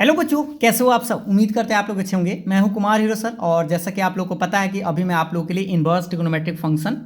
Hello बच्चों, कैसे हो आप सब। उम्मीद करते हैं आप लोग अच्छे होंगे। मैं हूं कुमार हीरो सर, और जैसा कि आप लोग को पता है कि अभी मैं आप लोगों के लिए इनवर्स ट्रिग्नोमेट्रिक फंक्शन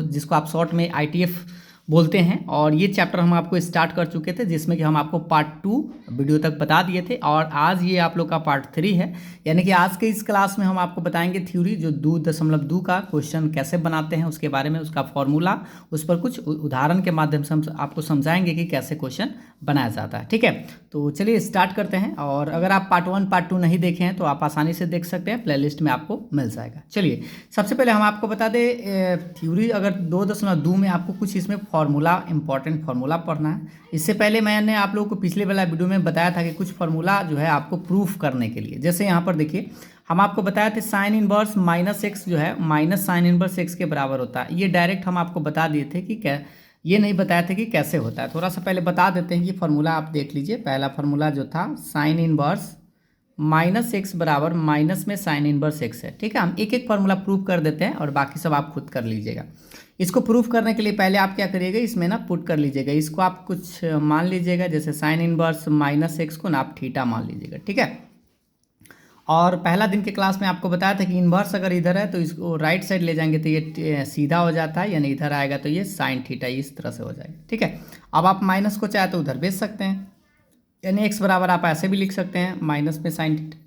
जिसको आप शॉर्ट में आईटीएफ बोलते हैं, और ये चैप्टर हम आपको स्टार्ट कर चुके थे, जिसमें कि हम आपको पार्ट 2 वीडियो तक बता दिए थे, और आज ये आप लोग का पार्ट 3 है। यानी कि आज के इस क्लास में हम आपको बताएंगे थ्योरी, जो 2.2 का क्वेश्चन कैसे बनाते हैं उसके बारे में, उसका फॉर्मूला, उस पर कुछ उदाहरण के माध्यम से हम आपको समझाएंगे कि कैसे क्वेश्चन बनाया जाता है। ठीक है, तो चलिए स्टार्ट करते हैं। और अगर आप पार्ट 1 पार्ट 2 नहीं देखे हैं तो आप आसानी से देख सकते हैं, प्लेलिस्ट में आपको मिल जाएगा। चलिए सबसे पहले हम आपको बता दें, थ्योरी अगर 2.2 में आपको कुछ इसमें फार्मूला, इंपॉर्टेंट फार्मूला पढ़ना है। इससे पहले मैंने आप लोगों को पिछले वाला वीडियो में बताया था कि कुछ फार्मूला जो है आपको प्रूफ करने के लिए, जैसे यहाँ पर देखिए हम आपको बताया थे साइन इनवर्स माइनस एक्स जो है माइनस साइन इनवर्स एक्स के बराबर होता है। ये डायरेक्ट हम आपको बता दिए थे कि क्या, ये नहीं बताया था कि कैसे होता है। थोड़ा सा पहले बता देते हैं कि फार्मूला आप देख लीजिए। पहला फार्मूला जो था साइन इनवर्स माइनस एक्स बराबर माइनस में साइन इनवर्स एक्स है। ठीक है, हम एक एक फार्मूला प्रूव कर देते हैं और बाकी सब आप खुद कर लीजिएगा। इसको प्रूफ करने के लिए पहले आप क्या करिएगा, इसमें ना पुट कर लीजिएगा। इसको आप कुछ मान लीजिएगा, जैसे साइन इनवर्स माइनस एक्स को ना आप थीटा मान लीजिएगा। ठीक है, और पहला दिन के क्लास में आपको बताया था कि इन्वर्स अगर इधर है तो इसको राइट साइड ले जाएंगे तो ये सीधा हो जाता है, यानी इधर आएगा तो ये साइन थीटा इस तरह से हो जाएगा। ठीक है, अब आप माइनस को चाहे तो उधर भेज सकते हैं, यानी एक्स बराबर आप ऐसे भी लिख सकते हैं माइनस में साइन थीटा।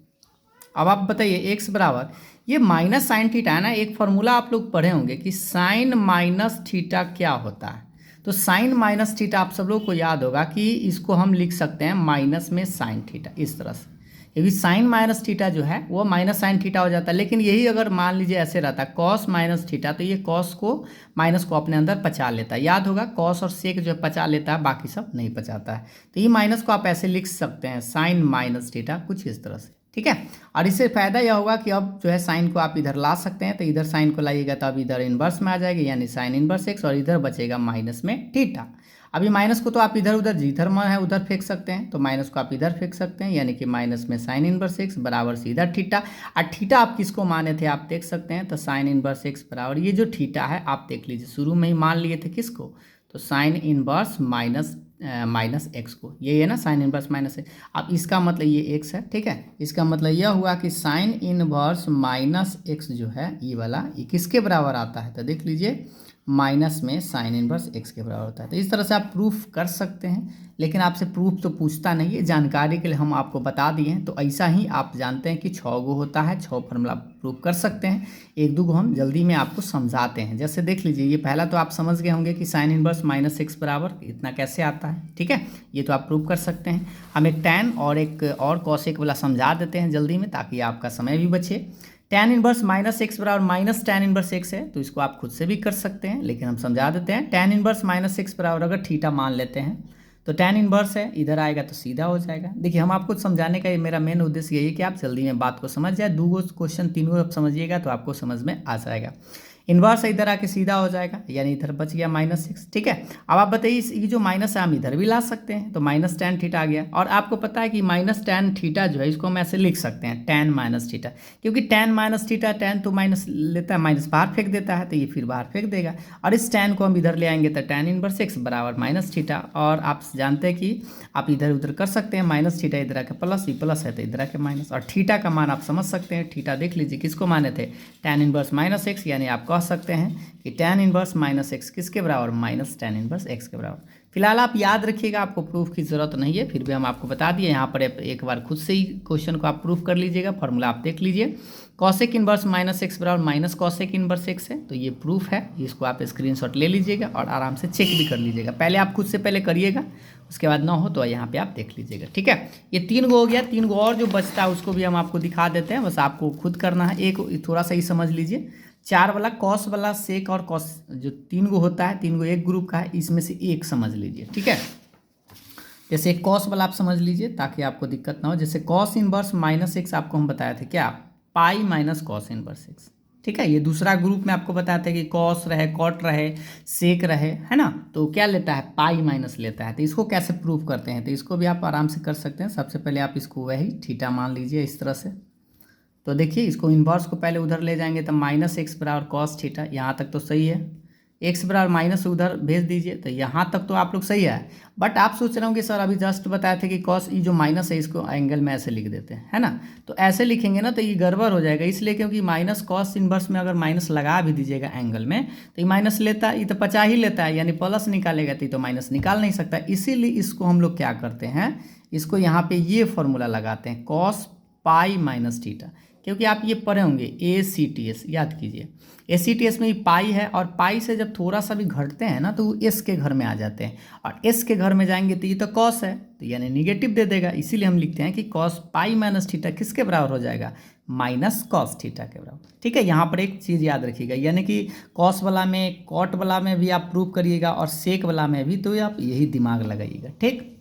अब आप बताइए एक्स बराबर ये माइनस साइन थीटा है ना, एक फार्मूला आप लोग पढ़े होंगे कि साइन माइनस थीटा क्या होता है। तो साइन माइनस थीटा आप सब लोग को याद होगा कि इसको हम लिख सकते हैं माइनस में साइन थीटा इस तरह से, क्योंकि साइन माइनस थीटा जो है वो माइनस साइन थीटा हो जाता है। लेकिन यही अगर मान लीजिए ऐसे रहता है कॉस माइनस थीटा, तो ये कॉस को माइनस को अपने अंदर पचा लेता है। याद होगा कॉस और सेक जो है पचा लेता है, बाकी सब नहीं पचाता है। तो ये माइनस को आप ऐसे लिख सकते हैं साइन माइनस थीटा कुछ इस तरह से। ठीक है, और इससे फायदा यह होगा कि अब जो है साइन को आप इधर ला सकते हैं, तो इधर साइन को लाइएगा तो अब इधर इन्वर्स में आ जाएगा, यानी साइन इन्वर्स एक्स, और इधर बचेगा माइनस में थीटा। अभी माइनस को तो आप इधर उधर जिधर मन है उधर फेंक सकते हैं, तो माइनस को आप इधर फेंक सकते हैं, यानी कि माइनस में साइन इनवर्स एक्स बराबर से इधर थीटा। और थीटा आप किसको माने थे आप देख सकते हैं, तो साइन इनवर्स एक्स बराबर ये जो थीटा है आप देख लीजिए, शुरू में ही मान लिए थे किसको, तो साइन इनवर्स माइनस एक्स को। ये है ना साइन इनवर्स माइनस एक्स। अब इसका मतलब ये एक्स है। ठीक है, इसका मतलब यह हुआ कि साइन इनवर्स माइनस एक्स जो है ये वाला, ये किसके बराबर आता है, तो देख लीजिए माइनस में साइन इनवर्स एक्स के बराबर होता है। तो इस तरह से आप प्रूफ कर सकते हैं, लेकिन आपसे प्रूफ तो पूछता नहीं है, जानकारी के लिए हम आपको बता दिए हैं। तो ऐसा ही आप जानते हैं कि 6 गो होता है, 6 फार्मूला प्रूफ कर सकते हैं। 1-2 गो हम जल्दी में आपको समझाते हैं। जैसे देख लीजिए, ये पहला तो आप समझ गए होंगे कि साइन इनवर्स माइनस एक्स बराबर इतना कैसे आता है। ठीक है, ये तो आप प्रूफ कर सकते हैं। हम एक टैन और एक और कॉसेक वाला समझा देते हैं जल्दी में, ताकि आपका समय भी बचे। टैन इनवर्स माइनस एक्स बराबर माइनस टैन इनवर्स एक्स है, तो इसको आप खुद से भी कर सकते हैं, लेकिन हम समझा देते हैं। टैन इनवर्स माइनस एक्स बराबर अगर थीटा मान लेते हैं तो टैन इनवर्स है, इधर आएगा तो सीधा हो जाएगा। देखिए हम आपको समझाने का मेरा मेन उद्देश्य यही है कि आप जल्दी में बात को समझ जाए। 2 क्वेश्चन 3 आप समझिएगा तो आपको समझ में आ जाएगा। इनवर्स इधर आके सीधा हो जाएगा, यानी इधर बच गया माइनस एक्स। ठीक है, अब आप बताइए ये जो माइनस है हम इधर भी ला सकते हैं, तो माइनस टैन थीटा आ गया। और आपको पता है कि माइनस टैन थीटा जो है इसको हम ऐसे लिख सकते हैं टैन माइनस थीटा, क्योंकि टैन माइनस थीटा, टैन तो माइनस लेता है, माइनस बाहर फेंक देता है, तो ये फिर बाहर फेंक देगा। और इस टैन को हम इधर ले आएंगे तो टैन इनवर्स एक्स बराबर माइनस थीटा। और आप जानते हैं कि आप इधर उधर कर सकते हैं, माइनस थीटा इधर आके प्लस, ये प्लस है तो इधर आके माइनस। और थीटा का मान आप समझ सकते हैं, थीटा देख लीजिए किसको माने थे, टैन इनवर्स माइनस एक्स, यानी आप कह सकते हैं कि टैन इनवर्स माइनस एक्स किसके बराबर, माइनस टैन इनवर्स एक्स के बराबर। फिलहाल आप याद रखिएगा, आपको प्रूफ की जरूरत नहीं है, फिर भी हम आपको बता दिए। यहाँ पर एक बार खुद से ही क्वेश्चन को आप प्रूफ कर लीजिएगा। फॉर्मूला आप देख लीजिए, कॉसेक इनवर्स माइनस एक्स बराबर माइनस कॉसेक इनवर्स एक्स है, तो ये प्रूफ है। इसको आप स्क्रीनशॉट ले लीजिएगा और आराम से चेक भी कर लीजिएगा। पहले आप खुद से पहले करिएगा, उसके बाद ना हो तो यहाँ पे आप देख लीजिएगा। ठीक है, ये 3 गो हो गया। 3 गो और जो बचता है उसको भी हम आपको दिखा देते हैं, बस आपको खुद करना है। एक थोड़ा सा ही समझ लीजिए, 4 वाला कॉस वाला सेक और कॉस जो 3 गो होता है, 3 गो एक ग्रुप का है, इसमें से एक समझ लीजिए। ठीक है, जैसे कॉस वाला आप समझ लीजिए ताकि आपको दिक्कत ना हो। जैसे कॉस इनवर्स माइनस एक्स आपको हम बताए थे क्या, pi minus cos inverse x. ठीक है, ये दूसरा ग्रुप में आपको बताया था कि कॉस रहे, कॉट रहे, सेक रहे, है ना, तो क्या लेता है, पाई माइनस लेता है। तो इसको कैसे प्रूव करते हैं, तो इसको भी आप आराम से कर सकते हैं। सबसे पहले आप इसको वही थीटा मान लीजिए इस तरह से। तो देखिए इसको इन्वर्स को पहले उधर ले जाएंगे तो माइनस एक्स बराबर कॉस थीटा, यहाँ तक तो सही है। एक्स बराबर माइनस उधर भेज दीजिए, तो यहाँ तक तो आप लोग सही है। बट आप सोच रहे होंगे सर अभी जस्ट बताए थे कि कॉस ये जो माइनस है इसको एंगल में ऐसे लिख देते हैं, है ना। तो ऐसे लिखेंगे ना तो ये गड़बड़ हो जाएगा, इसलिए क्योंकि माइनस कॉस इनवर्स में अगर माइनस लगा भी दीजिएगा एंगल में तो ये माइनस लेता है, ये तो 50 ही लेता है, यानी प्लस निकालेगा तो ये तो माइनस निकाल नहीं सकता। इसीलिए इसको हम लोग क्या करते हैं, इसको यहाँ पे ये फॉर्मूला लगाते हैं कॉस पाई माइनस थीटा, क्योंकि आप ये पढ़े होंगे ACTS, याद कीजिए ACTS में ये पाई है, और पाई से जब थोड़ा सा भी घटते हैं ना तो वो एस के घर में आ जाते हैं, और एस के घर में जाएंगे तो ये तो कॉस है, तो यानी निगेटिव दे देगा। इसीलिए हम लिखते हैं कि कॉस पाई माइनस थीटा किसके बराबर हो जाएगा, माइनस कॉस थीटा के बराबर। ठीक है, यहाँ पर एक चीज़ याद रखिएगा, यानी कि कॉस वाला में कॉट वाला में भी आप प्रूव करिएगा और सेक वाला में भी, तो आप यही दिमाग लगाइएगा। ठीक,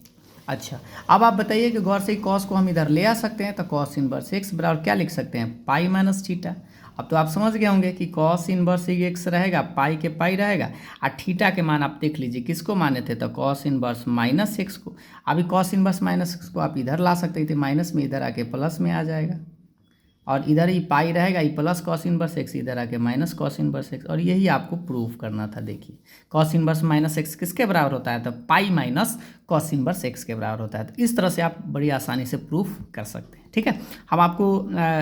अच्छा अब आप बताइए कि गौर से ही कॉस को हम इधर ले आ सकते हैं, तो कॉस इनवर्स एक्स बराबर क्या लिख सकते हैं, पाई माइनस थीटा। अब तो आप समझ गए होंगे कि कॉस इनवर्स एक्स रहेगा, पाई के पाई रहेगा, और थीटा के मान आप देख लीजिए किसको माने थे, तो कॉस इनवर्स माइनस एक्स को। अभी कॉस इनवर्स माइनस एक्स को आप इधर ला सकते थे, माइनस में इधर आके प्लस में आ जाएगा, और इधर ही पाई रहेगा, ये प्लस कॉस इनवर्स एक्स, इधर आके माइनस कॉस इनवर्स एक्स, और यही आपको प्रूफ करना था। देखिए कॉस इनवर्स माइनस एक्स किसके बराबर होता है, तो pi minus cos inverse x के बराबर होता है। तो इस तरह से आप बड़ी आसानी से प्रूफ कर सकते हैं। ठीक है, हम आपको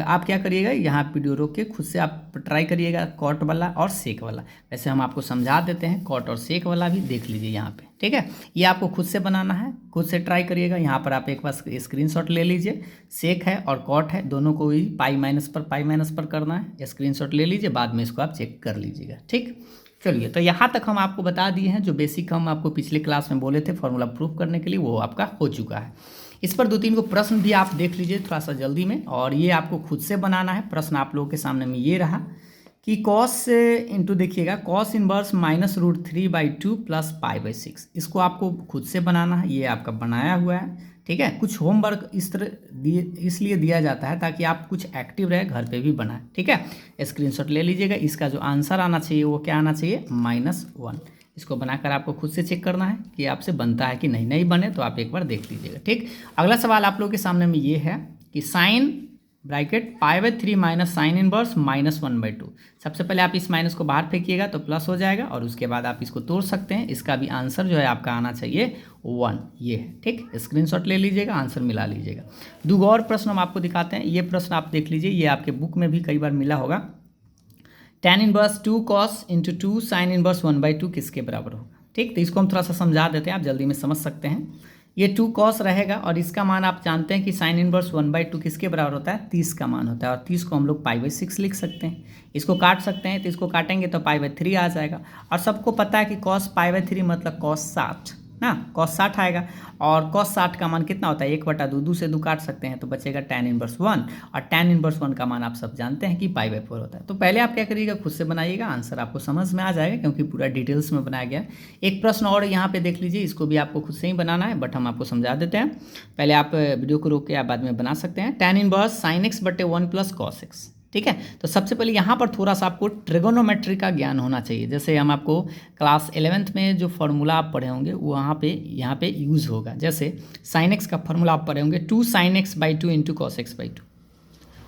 आप क्या करिएगा, यहाँ वीडियो रोक के खुद से आप ट्राई करिएगा कॉट वाला और सेक वाला। वैसे हम आपको समझा देते हैं, कॉट और सेक वाला भी देख लीजिए यहाँ पे। ठीक है, ये आपको खुद से बनाना है, खुद से ट्राई करिएगा। यहाँ पर आप एक बार स्क्रीनशॉट ले लीजिए, सेक है और कॉट है, दोनों को ही पाई माइनस पर करना है। स्क्रीनशॉट ले लीजिए, बाद में इसको आप चेक कर लीजिएगा। ठीक, चलिए तो यहाँ तक हम आपको बता दिए हैं, जो बेसिक हम आपको पिछले क्लास में बोले थे फॉर्मूला प्रूफ करने के लिए, वो आपका हो चुका है। इस पर 2-3 को प्रश्न भी आप देख लीजिए थोड़ा सा जल्दी में, और ये आपको खुद से बनाना है। प्रश्न आप लोगों के सामने में ये रहा कि कॉस इंटू, देखिएगा कॉस इनवर्स -√3/2 प्लस π/6, इसको आपको खुद से बनाना है, ये आपका बनाया हुआ है। ठीक है, कुछ होमवर्क इस तरह इसलिए दिया जाता है ताकि आप कुछ एक्टिव रहे, घर पे भी बनाएं। ठीक है, स्क्रीनशॉट ले लीजिएगा, इसका जो आंसर आना चाहिए वो क्या आना चाहिए, -1। इसको बनाकर आपको खुद से चेक करना है कि आपसे बनता है कि नहीं। नहीं बने तो आप एक बार देख लीजिएगा। ठीक, अगला सवाल आप लोगों के सामने में ये है कि sine bracket π/3 minus sine inverse -1/2। सबसे पहले आप इस माइनस को बाहर फेंकिएगा तो प्लस हो जाएगा, और उसके बाद आप इसको तोड़ सकते हैं। इसका भी आंसर जो है आपका आना चाहिए 1, ये है। ठीक, स्क्रीनशॉट ले लीजिएगा, आंसर मिला लीजिएगा। 2 और प्रश्न हम आपको दिखाते हैं। ये प्रश्न आप देख लीजिए, ये आपके बुक में भी कई बार मिला होगा। tan inverse 2 cos into 2 sign inverse 1/2 किसके बराबर होगा। ठीक, तो इसको हम थोड़ा सा समझा देते हैं, आप जल्दी में समझ सकते हैं। ये 2 कॉस रहेगा, और इसका मान आप जानते हैं कि साइन इनवर्स 1/2 किसके बराबर होता है, 30 का मान होता है, और 30 को हम लोग π/6 लिख सकते हैं। इसको काट सकते हैं, तो इसको काटेंगे तो π/3 आ जाएगा। और सबको पता है कि cos π/3 मतलब cos 60 ना, cos 60 आएगा, और cos 60 का मान कितना होता है, 1/2, 2 से 2 काट सकते हैं तो बचेगा tan इनवर्स 1, और tan इनवर्स 1 का मान आप सब जानते हैं कि π/4 होता है। तो पहले आप क्या करिएगा, खुद से बनाइएगा, आंसर आपको समझ में आ जाएगा क्योंकि पूरा डिटेल्स में बनाया गया। एक प्रश्न और यहाँ पे देख लीजिए, इसको भी आपको खुद से ही बनाना है, बट हम आपको समझा देते हैं। पहले आप वीडियो को रोक के आप बाद में बना सकते हैं। tan inverse sin x/1 plus cos x। ठीक है, तो सबसे पहले यहाँ पर थोड़ा सा आपको ट्रिगोनोमेट्री का ज्ञान होना चाहिए। जैसे हम आपको क्लास 11th में जो फॉर्मूला आप पढ़े होंगे वो यहाँ पे यूज़ होगा। जैसे sin x का फॉर्मूला आप पढ़े होंगे 2 sin x/2 into cos x/2,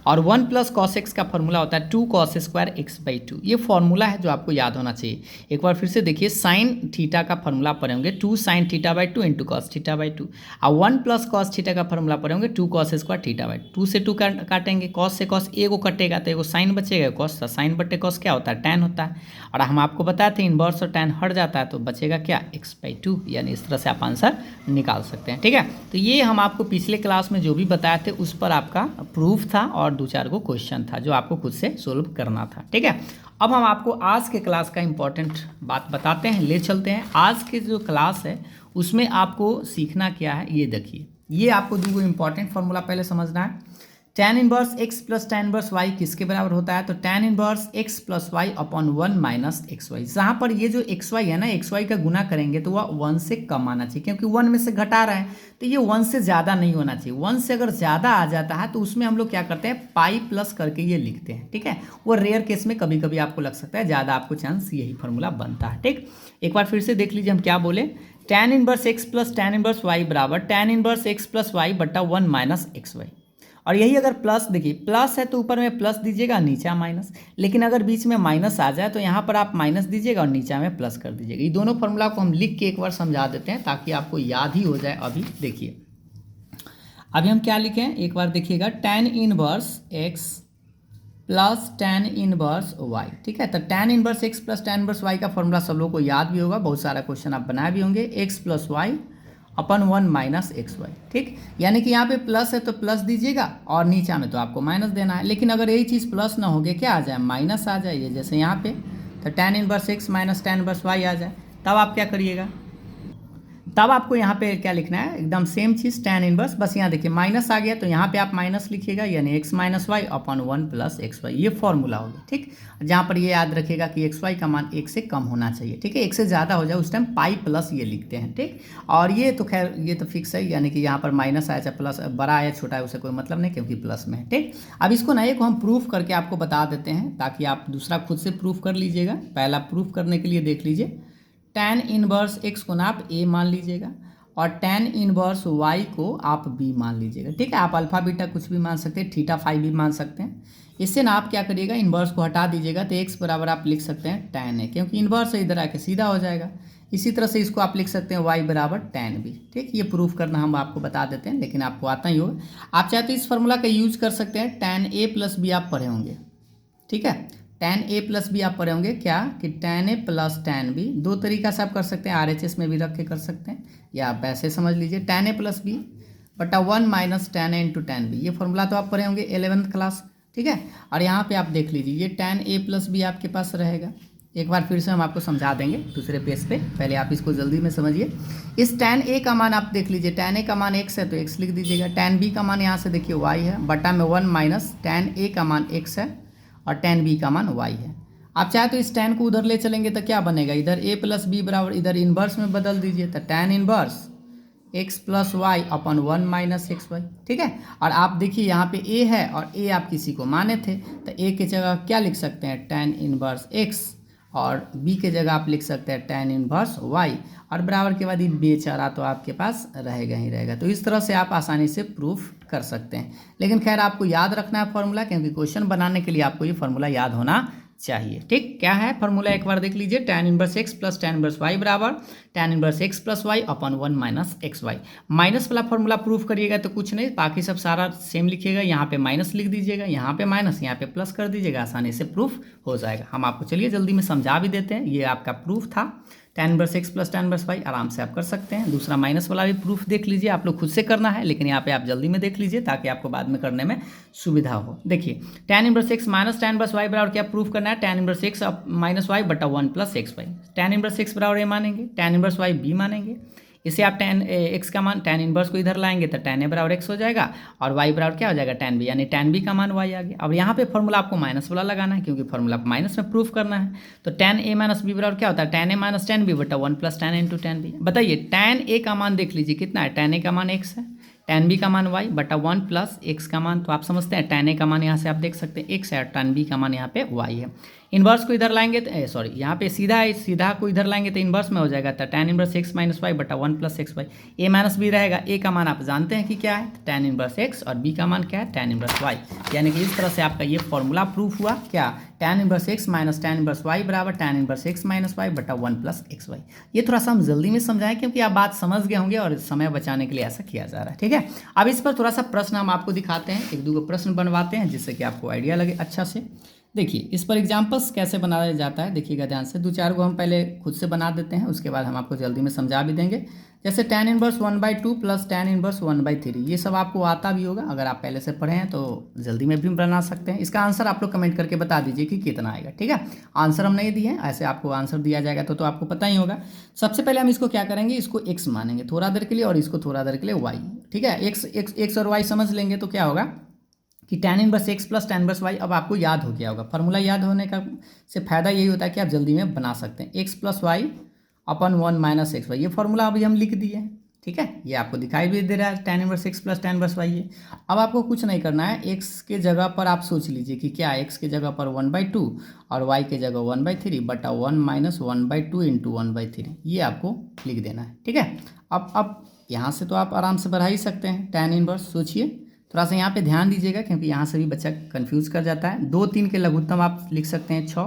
और 1 प्लस cos x का फॉर्मूला होता है 2 cos स्क्वायर x/2। ये फॉर्मूला है जो आपको याद होना चाहिए। एक बार फिर से देखिए, साइन थीटा का फॉर्मूला पढ़े होंगे 2 sin θ/2 इंटू cos θ/2, और 1 प्लस cos थीटा का फॉर्मूला पढ़े होंगे 2 cos स्क्वायर θ/2। 2 से 2 काटेंगे, cos से cos एगो कटेगा तो एगो साइन बचेगा, cos था, साइन बटे cos क्या होता है, tan होता है। और हम आपको बताए थे इनवर्स और tan हट जाता है तो बचेगा क्या, x/2, यानी इस तरह से आप आंसर निकाल सकते हैं। ठीक है, तो ये हम आपको पिछले क्लास में जो भी बताए थे उस पर आपका प्रूफ था, और 2-4 को क्वेश्चन था जो आपको खुद से सोल्व करना था। ठीक है, अब हम आपको आज के क्लास का इंपॉर्टेंट बात बताते हैं, ले चलते हैं। आज के जो क्लास है उसमें आपको सीखना क्या है, ये देखिए। ये आपको 2 इंपॉर्टेंट फार्मूला पहले समझना है। tan inverse x plus tan inverse y किसके बराबर होता है, तो tan inverse x plus y upon 1 minus xy। जहाँ पर ये जो xy है ना, xy का गुना करेंगे तो वह 1 से कम आना चाहिए, क्योंकि 1 में से घटा रहा है तो ये 1 से ज़्यादा नहीं होना चाहिए। 1 से अगर ज़्यादा आ जाता है तो उसमें हम लोग क्या करते हैं, पाई प्लस करके ये लिखते हैं। ठीक है, वो रेयर केस में कभी कभी आपको लग सकता है, ज़्यादा आपको चांस यही फार्मूला बनता है। ठीक, एक बार फिर से देख लीजिए हम क्या बोले। tan inverse x plus tan inverse y बराबर tan inverse x plus y बटा 1 माइनस xy। और यही अगर प्लस, देखिए प्लस है तो ऊपर में प्लस दीजिएगा, नीचे माइनस, लेकिन अगर बीच में माइनस आ जाए तो यहाँ पर आप माइनस दीजिएगा और नीचे में प्लस कर दीजिएगा। ये दोनों फॉर्मूला को हम लिख के एक बार समझा देते हैं ताकि आपको याद ही हो जाए। अभी देखिए, अभी हम क्या लिखें एक बार देखिएगा, tan inverse x plus tan inverse y, ठीक है। तो tan inverse x plus tan inverse y का फॉर्मूला सब लोगों को याद भी होगा, बहुत सारा क्वेश्चन आप बनाए भी होंगे, x plus Y upon 1 minus X Y, ठीक। यानी कि यहाँ पे प्लस है तो प्लस दीजिएगा और नीचे में तो आपको माइनस देना है। लेकिन अगर यही चीज़ प्लस ना हो गया, क्या आ जाए, माइनस आ जाए, जैसे यहाँ पे, तो tan inverse x minus tan inverse y आ जाए, तब आप क्या करिएगा, तब आपको यहाँ पे क्या लिखना है, एकदम सेम चीज़ tan इनवर्स, बस यहाँ देखिए माइनस आ गया तो यहाँ पे आप माइनस लिखिएगा, यानी x minus Y upon 1 plus X Y, ये फॉर्मूला हो गया, ठीक। जहाँ पर ये याद रखिएगा कि एक्स वाई का मान 1 से कम होना चाहिए, ठीक है। 1 से ज़्यादा हो जाए उस टाइम पाई प्लस ये लिखते हैं, ठीक। और ये तो खैर ये तो फिक्स है, यानी कि यहाँ पर माइनस आया चाहे प्लस, बड़ा आया छोटा है उसे कोई मतलब नहीं, क्योंकि प्लस में है, ठीक। अब इसको ना एक हम प्रूफ करके आपको बता देते हैं ताकि आप दूसरा खुद से प्रूफ कर लीजिएगा। पहला प्रूफ करने के लिए देख लीजिए, tan इनवर्स x को ना आप a मान लीजिएगा और tan इनवर्स y को आप b मान लीजिएगा, ठीक है। आप अल्फा बीटा कुछ भी मान सकते हैं, थीटा फाई भी मान सकते हैं। इससे ना आप क्या करिएगा, इन्वर्स को हटा दीजिएगा तो x बराबर आप लिख सकते हैं tan a, क्योंकि इन्वर्स इधर आके सीधा हो जाएगा। इसी तरह से इसको आप लिख सकते हैं y बराबर tan b, ठीक। ये प्रूफ करना हम आपको बता देते हैं, लेकिन आपको आता ही होगा। आप चाहे तो इस फॉर्मूला का यूज कर सकते हैं, tan a प्लस b आप पढ़े होंगे, ठीक है। tan a प्लस बी आप पढ़े होंगे क्या, कि tan a plus tan b, दो तरीका से आप कर सकते हैं, RHS में भी रख के कर सकते हैं, या आप ऐसे समझ लीजिए tan a प्लस बी बटा 1 minus tan a into tan b। ये फॉर्मूला तो आप पढ़े होंगे 11th क्लास, ठीक है। और यहाँ पे आप देख लीजिए ये tan a प्लस बी आपके पास रहेगा। एक बार फिर से हम आपको समझा देंगे दूसरे पेज पे, पहले आप इसको जल्दी में समझिए। इस tan a का मान आप देख लीजिए, tan a का मान x है तो x लिख दीजिएगा, tan b का मान यहाँ से देखिए y है, बटा में 1 माइनस tan a का मान x है और tan b का मान y है। आप चाहे तो इस tan को उधर ले चलेंगे तो क्या बनेगा, इधर a प्लस बी बराबर इधर इन्वर्स में बदल दीजिए, तो tan inverse x plus Y upon 1 minus X Y, ठीक है। और आप देखिए यहाँ पे a है और a आप किसी को माने थे तो a की जगह क्या लिख सकते हैं, tan इन्वर्स x, और b के जगह आप लिख सकते हैं tan इन्वर्स y, और बराबर के बाद ये बेचारा तो आपके पास रहेगा ही रहेगा। तो इस तरह से आप आसानी से प्रूफ कर सकते हैं। लेकिन खैर आपको याद रखना है फॉर्मूला, क्योंकि क्वेश्चन बनाने के लिए आपको ये फॉर्मूला याद होना चाहिए, ठीक। क्या है फॉर्मूला एक बार देख लीजिए, tan inverse x plus tan inverse y बराबर tan inverse x plus y अपन 1 माइनस एक्स वाई। माइनस वाला फॉर्मूला प्रूफ करिएगा तो कुछ नहीं, बाकी सब सारा सेम लिखिएगा, यहाँ पे माइनस लिख दीजिएगा, यहाँ पे माइनस, यहाँ पे प्लस कर दीजिएगा, आसानी से प्रूफ हो जाएगा। हम आपको चलिए जल्दी में समझा भी देते हैं। ये आपका प्रूफ था tan inverse x plus tan inverse y, आराम से आप कर सकते हैं। दूसरा माइनस वाला भी प्रूफ देख लीजिए, आप लोग खुद से करना है, लेकिन यहाँ पे आप जल्दी में देख लीजिए ताकि आपको बाद में करने में सुविधा हो। देखिए tan inverse x minus tan inverse y बराबर क्या प्रूफ करना है, tan inverse x minus y बटा 1 plus X Y. tan inverse x बराबर a मानेंगे, tan इनवर्स y b मानेंगे। इसे आप tan x का मान tan इनवर्स को इधर लाएंगे तो tan a बराबर x हो जाएगा और y बराबर क्या हो जाएगा, tan b, यानी tan b का मान y आ गया। अब यहाँ पे फॉर्मूला आपको माइनस वाला लगाना है, क्योंकि फॉर्मूला को माइनस में प्रूफ करना है। तो tan a माइनस b बराबर क्या होता है, tan a minus tan b बटा 1 plus tan a into tan b। बताइए tan a का मान देख लीजिए कितना है, tan a का मान x है, tan b का मान y बटा 1 प्लस x का मान, तो आप समझते हैं tan a का मान यहाँ से आप देख सकते हैं x है और tan b का मान यहाँ पे y है। इन्वर्स को इधर लाएंगे तो सॉरी यहाँ पे सीधा है, सीधा को इधर लाएंगे तो इन्वर्स में हो जाएगा, तो tan inverse x minus Y बटा 1 plus X Y. A minus B रहेगा, ए का मान आप जानते हैं कि क्या है, tan इन्वर्स x, और बी का मान क्या है, tan इन्वर्स y। यानी कि इस तरह से आपका ये फॉर्मूला प्रूफ हुआ, क्या, tan inverse x minus tan inverse y बराबर tan inverse x minus Y बटा 1 प्लस एक्स वाई। ये थोड़ा सा हम जल्दी में समझाएं क्योंकि आप बात समझ गए होंगे और समय बचाने के लिए ऐसा किया जा रहा है, ठीक है। अब इस पर थोड़ा सा प्रश्न हम आपको दिखाते हैं, एक दो प्रश्न बनवाते हैं जिससे कि आपको आइडिया लगे अच्छा से। देखिए इस पर एग्जाम्पल्स कैसे बनाया जाता है, देखिएगा ध्यान से। दो चार को हम पहले खुद से बना देते हैं, उसके बाद हम आपको जल्दी में समझा भी देंगे। जैसे tan inverse 1/2 plus tan inverse 1/3, ये सब आपको आता भी होगा, अगर आप पहले से पढ़े हैं तो जल्दी में भी बना सकते हैं। इसका आंसर आप लोग कमेंट करके बता दीजिए कि कितना आएगा, ठीक है। आंसर हम नहीं दिए हैं, ऐसे आपको आंसर दिया जाएगा तो आपको पता ही होगा। सबसे पहले हम इसको क्या करेंगे, इसको x मानेंगे थोड़ा देर के लिए और इसको थोड़ा देर के लिए y, ठीक है। x और y समझ लेंगे तो क्या होगा कि tan inverse x plus tan inverse y अब आपको याद हो गया होगा। फार्मूला याद होने का से फायदा यही होता है कि आप जल्दी में बना सकते हैं, x plus Y upon 1 minus X Y. ये फार्मूला अभी हम लिख दिए हैं, ठीक है। ये आपको दिखाई भी दे रहा है tan inverse x plus tan inverse y है। अब आपको कुछ नहीं करना है, x के जगह पर आप सोच लीजिए कि क्या, x के जगह पर 1/2 और y के जगह 1/3 बटा 1 माइनस 1/2 इंटू 1/3, ये आपको लिख देना है, ठीक है। अब यहाँ से तो आप आराम से बढ़ा ही सकते हैं tan इनवर्स, सोचिए थोड़ा सा यहाँ पे ध्यान दीजिएगा क्योंकि यहाँ से भी बच्चा कंफ्यूज कर जाता है। 2 3 के लघुत्तम आप लिख सकते हैं 6,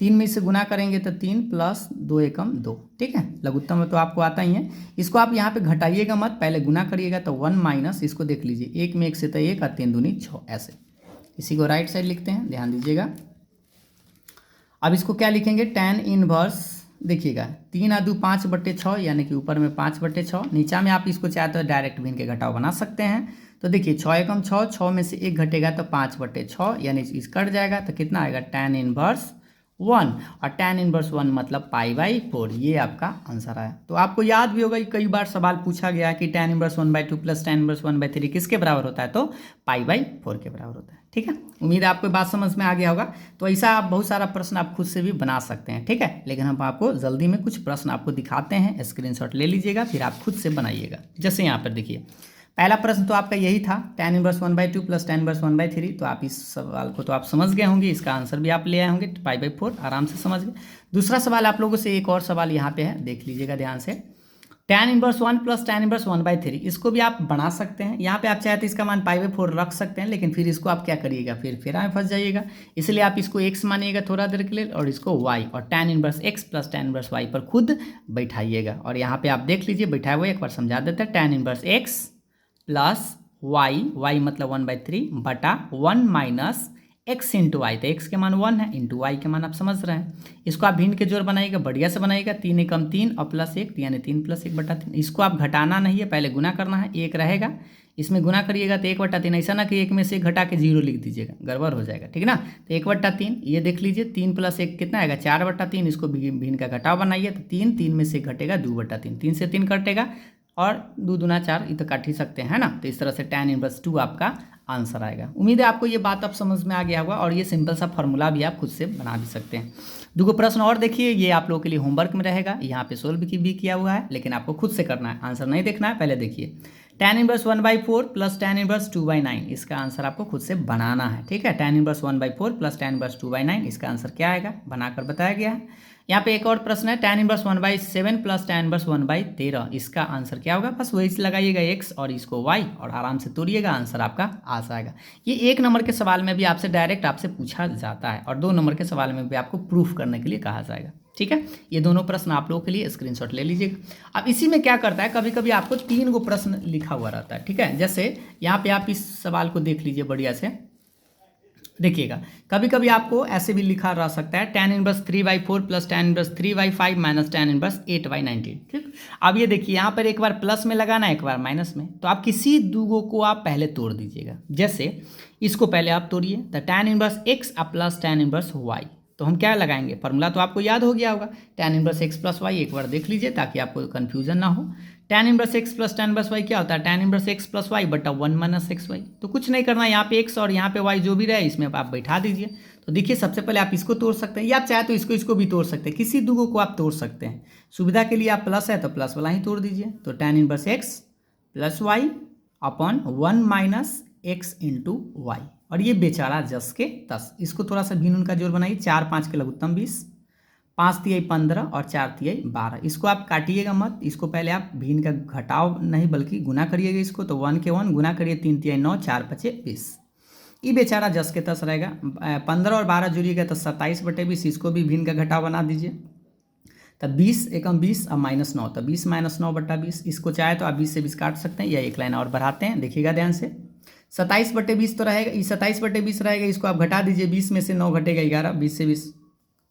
3 में से गुना करेंगे तो 3 प्लस 2 एकम 2, ठीक है। लघुत्तम में तो आपको आता ही है। इसको आप यहाँ पे घटाइएगा मत, पहले गुना करिएगा तो 1 माइनस, इसको देख लीजिए 1 में 1 से तो 1 और 3 दूनी 6 ऐसे। इसी को राइट साइड लिखते हैं, ध्यान दीजिएगा। अब इसको क्या लिखेंगे, tan इनवर्स, देखिएगा 3 और 2 5/6, यानी कि ऊपर में 5/6, नीचा में आप इसको चाहे तो डायरेक्ट भिन्न के घटाव बना सकते हैं। तो देखिए 6 एकम 6, 6 में से 1 घटेगा तो 5/6, यानी इस कट जाएगा तो कितना आएगा tan इनवर्स 1, और tan इनवर्स 1 मतलब π/4, ये आपका आंसर आया। तो आपको याद भी होगा कि कई बार सवाल पूछा गया है कि tan inverse 1/2 plus tan inverse 1/3 किसके बराबर होता है, तो π/4 के बराबर होता है, ठीक है। उम्मीद है आपको बात समझ में आ गया होगा। तो ऐसा आप बहुत सारा प्रश्न आप खुद से भी बना सकते हैं, ठीक है। लेकिन हम आपको जल्दी में कुछ प्रश्न आपको दिखाते हैं, स्क्रीनशॉट ले लीजिएगा, फिर आप खुद से बनाइएगा। जैसे यहाँ पर देखिए पहला प्रश्न तो आपका यही था, tan inverse 1/2 plus tan inverse 1/3। तो आप इस सवाल को तो आप समझ गए होंगे, इसका आंसर भी आप ले आए होंगे π/4, आराम से समझ गए। दूसरा सवाल आप लोगों से एक और सवाल यहाँ पे है, देख लीजिएगा ध्यान से। tan inverse 1 plus tan inverse 1/3, इसको भी आप बना सकते हैं। यहाँ पे आप चाहे तो इसका मान π/4 रख सकते हैं, लेकिन फिर इसको आप क्या करिएगा, फिर में फंस जाइएगा। इसलिए आप इसको x मानिएगा थोड़ा देर के लिए, और इसको y, और tan inverse x plus tan inverse y पर खुद बैठाइएगा। और यहाँ पे आप देख लीजिए बैठाए हुए, एक बार समझा देते हैं। tan inverse x plus y मतलब 1/3 बटा 1 माइनस x इंटू वाई, तो x के मान 1 है, इंटू y के मान आप समझ रहे हैं। इसको आप भिन्न के जोड़ बनाइएगा, बढ़िया से बनाइएगा। 3 एकम 3 और प्लस 1, यानी 3 प्लस 1/3। इसको आप घटाना नहीं है, पहले गुना करना है। 1 रहेगा, इसमें गुना करिएगा तो 1/3। ऐसा ना कि 1 में से 1 घटा के 0 लिख दीजिएगा, गड़बड़ हो जाएगा, ठीक ना। तो 1/3, ये देख लीजिए 3 प्लस 1 कितना आएगा, 4/3। इसको भिन्न का घटाव बनाइए तो 3 में से 1 घटेगा 2/3, 3 से 3 कटेगा, और 2 दूना 4, ये तो काट ही सकते हैं ना। तो इस तरह से tan इनवर्स 2 आपका आंसर आएगा। उम्मीद है आपको ये बात अब समझ में आ गया होगा, और ये सिंपल सा फॉर्मूला भी आप खुद से बना भी सकते हैं। 2 प्रश्न और देखिए, ये आप लोगों के लिए होमवर्क में रहेगा, यहाँ पे सोल्व भी किया हुआ है, लेकिन आपको खुद से करना है, आंसर नहीं देखना है। पहले देखिए tan inverse 1/4 plus tan inverse 2/9, इसका आंसर आपको खुद से बनाना है, ठीक है। tan inverse 1/4 plus tan inverse 2/9, इसका आंसर क्या आएगा, बनाकर बताया गया है। यहाँ पे एक और प्रश्न है, tan inverse 1/7 plus tan inverse 1/13, इसका आंसर क्या होगा। बस वही से लगाइएगा x और इसको y, और आराम से तोड़िएगा, आंसर आपका आ जाएगा। ये 1 नंबर के सवाल में भी आपसे डायरेक्ट आपसे पूछा जाता है, और 2 नंबर के सवाल में भी आपको प्रूफ करने के लिए कहा जाएगा, ठीक है। ये दोनों प्रश्न आप लोगों के लिए स्क्रीनशॉट ले लीजिएगा। अब इसी में क्या करता है, कभी कभी आपको 3 गो प्रश्न लिखा हुआ रहता है, ठीक है। जैसे यहाँ पे आप इस सवाल को देख लीजिए बढ़िया से, देखिएगा कभी कभी आपको ऐसे भी लिखा रह सकता है, tan inverse 3/4 plus tan inverse 3/5 minus tan inverse 8/19, ठीक। अब ये देखिए यहाँ पर एक बार प्लस में लगाना है, एक बार माइनस में, तो आप किसी 2 को आप पहले तोड़ दीजिएगा। जैसे इसको पहले आप तोड़िए, तो tan inverse x plus tan inverse y, तो हम क्या लगाएंगे, फॉर्मूला तो आपको याद हो गया होगा, tan inverse x plus y, एक बार देख लीजिए ताकि आपको कन्फ्यूजन ना हो। tan inverse x plus tan inverse y क्या होता है, tan inverse x plus y बटा 1 माइनस xy। तो कुछ नहीं करना, यहाँ पे x और यहाँ पे y जो भी रहे इसमें आप बैठा दीजिए। तो देखिए सबसे पहले आप इसको तोड़ सकते हैं, या आप चाहे तो इसको भी तोड़ सकते हैं, किसी 2 को आप तोड़ सकते हैं। सुविधा के लिए आप प्लस है तो प्लस वाला ही तोड़ दीजिए। तो tan inverse x plus y upon 1 minus x into Y, और ये बेचारा जस के तस। इसको थोड़ा सा भिन्न उनका जोड़ बनाइए, 4 5 के लघुत्तम 20, 5 तिहाई 15 और 4 तिहाई 12। इसको आप काटिएगा मत, इसको पहले आप भिन्न का घटाव नहीं बल्कि गुना करिएगा इसको। तो 1 के 1 गुना करिए, 3 तिहाई 9, 4 5 20। ये बेचारा जस के तस रहेगा। 15 और 12 जुड़िएगा तो 27/20, इसको भी भिन्न का घटाव बना दीजिए। तब 20 एकम 20 और माइनस 9, तो 20 माइनस 9/20। इसको चाहे तो आप 20 से 20 काट सकते हैं, या एक लाइन और बढ़ाते हैं, देखिएगा ध्यान से। 27/20 तो रहेगा, ये 27/20 रहेगा, इसको आप घटा दीजिए, 20 में से 9 घटेगा 11, 20 से 20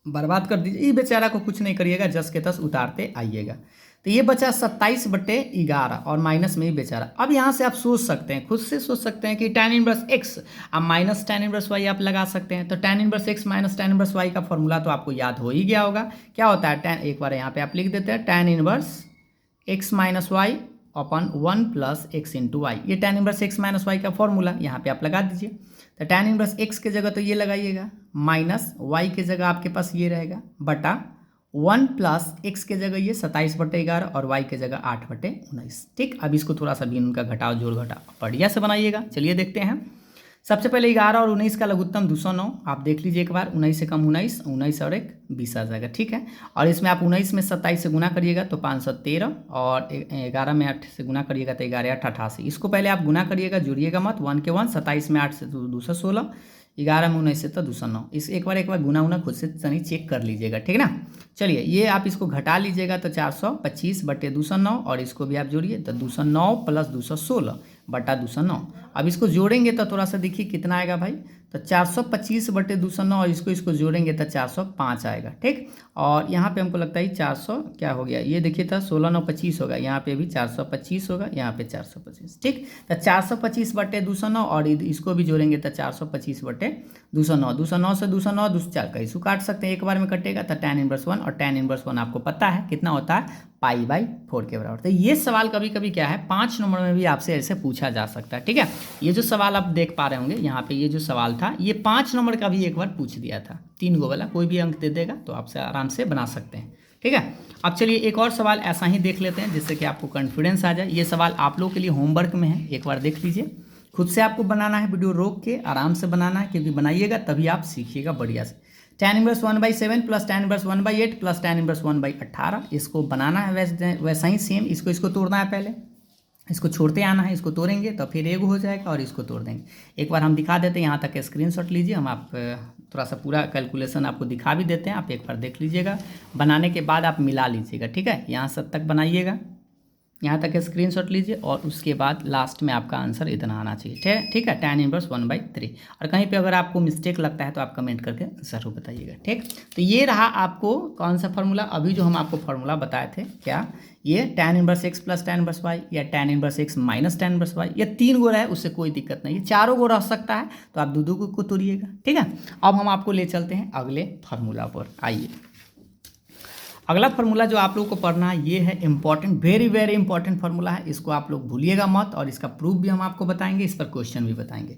बर्बाद कर दीजिए। ये बेचारा को कुछ नहीं करिएगा, जस के तस उतारते आइएगा। तो ये बचा 27/11 और माइनस में ही बेचारा। अब यहाँ से आप सोच सकते हैं, खुद से सोच सकते हैं कि tan इनवर्स x अब माइनस tan इनवर्स y आप लगा सकते हैं। तो tan inverse x minus tan inverse y का फॉर्मूला तो आपको याद हो ही गया होगा। क्या होता है tan, एक बार यहाँ पे आप लिख देते हैं, tan inverse x minus Y upon 1 plus x into Y. ये tan inverse x minus Y का फॉर्मूला यहाँ पे आप लगा दीजिए। तो tan इनवर्स x के जगह तो ये लगाइएगा, माइनस y के जगह आपके पास ये रहेगा, बटा 1 प्लस x के जगह ये 27/11 और y के जगह 8/19। ठीक, अब इसको थोड़ा सा भी उनका घटाव जोड़ घटाव बढ़िया से बनाइएगा। चलिए देखते हैं। सबसे पहले 11 और 19 का लघुत्तम 209, आप देख लीजिए एक बार, 19 से कम 19, 19 और 1 20 आ जाएगा, ठीक है। और इसमें आप 19 में 27 से गुना करिएगा तो 513, और 11 में 8 से गुना करिएगा तो 11 8 88। इसको पहले आप गुना करिएगा, जुड़िएगा मत, 1 के 1, 27 में 8 से 216, 11 में 19 से तो 209। इस एक बार गुना खुद से तनी चेक कर लीजिएगा, ठीक है ना। चलिए ये आप इसको घटा लीजिएगा तो 425 बटे 209, और इसको भी आप जोड़िए तो 209 प्लस 216 बटा 209। अब इसको जोड़ेंगे तो थोड़ा सा देखिए कितना आएगा भाई, तो 425 बटे 209, और इसको जोड़ेंगे तो 405 आएगा, ठीक। और यहाँ पे हमको लगता है 400 क्या हो गया, ये देखिए था 16 9 25 होगा, यहाँ पे भी 425 होगा, यहाँ पे 425, ठीक। तो 425 बटे 209, और इसको भी जोड़ेंगे तो 425 बटे 209, 209 से 209 4 का इसको काट सकते हैं, एक बार में कटेगा तो tan इनवर्स 1, और tan इनवर्स 1 आपको पता है कितना होता है, π/4 के बराबर। तो ये सवाल कभी कभी क्या है 5 नंबर में भी आपसे ऐसे पूछा जा सकता है, ठीक है। ये जो सवाल आप देख पा रहे होंगे यहाँ पे, ये जो सवाल था ये 5 नंबर का भी एक बार पूछ दिया था, 3 गो वाला, कोई भी अंक दे देगा तो आपसे आराम से बना सकते हैं, ठीक है। अब चलिए एक और सवाल ऐसा ही देख लेते हैं जिससे कि आपको कॉन्फिडेंस आ जाए। ये सवाल आप लोगों के लिए होमवर्क में है, एक बार देख लीजिए, खुद से आपको बनाना है, वीडियो रोक के आराम से बनाना है, क्योंकि बनाइएगा तभी आप सीखिएगा बढ़िया से। tan inverse 1/7 plus tan inverse 1/8 plus tan inverse 1/18, इसको बनाना है वैसा ही सेम, इसको तोड़ना है, पहले इसको छोड़ते आना है, इसको तोड़ेंगे तो फिर एगो हो जाएगा, और इसको तोड़ देंगे। एक बार हम दिखा देते हैं, यहाँ तक स्क्रीनशॉट लीजिए, हम आप थोड़ा सा पूरा कैलकुलेशन आपको दिखा भी देते हैं, आप एक बार देख लीजिएगा, बनाने के बाद आप मिला लीजिएगा, ठीक है। यहाँ सब तक बनाइएगा, यहाँ तक स्क्रीनशॉट लीजिए, और उसके बाद लास्ट में आपका आंसर इतना आना चाहिए, ठीक है, tan इनवर्स 1/3। और कहीं पे अगर आपको मिस्टेक लगता है तो आप कमेंट करके ज़रूर बताइएगा, ठीक। तो ये रहा आपको कौन सा फार्मूला, अभी जो हम आपको फार्मूला बताए थे, क्या ये tan inverse x plus tan inverse y, या tan inverse x minus tan inverse y, ये 3 गो रहे उससे कोई दिक्कत नहीं है, 4 गो रह सकता है, तो आप दो को तोड़िएगा, ठीक है। अब हम आपको ले चलते हैं अगले फार्मूला पर, आइए। अगला फार्मूला जो आप लोगों को पढ़ना है ये है important, very very important formula है, इसको आप लोग भूलिएगा मत, और इसका प्रूफ भी हम आपको बताएंगे, इस पर क्वेश्चन भी बताएंगे।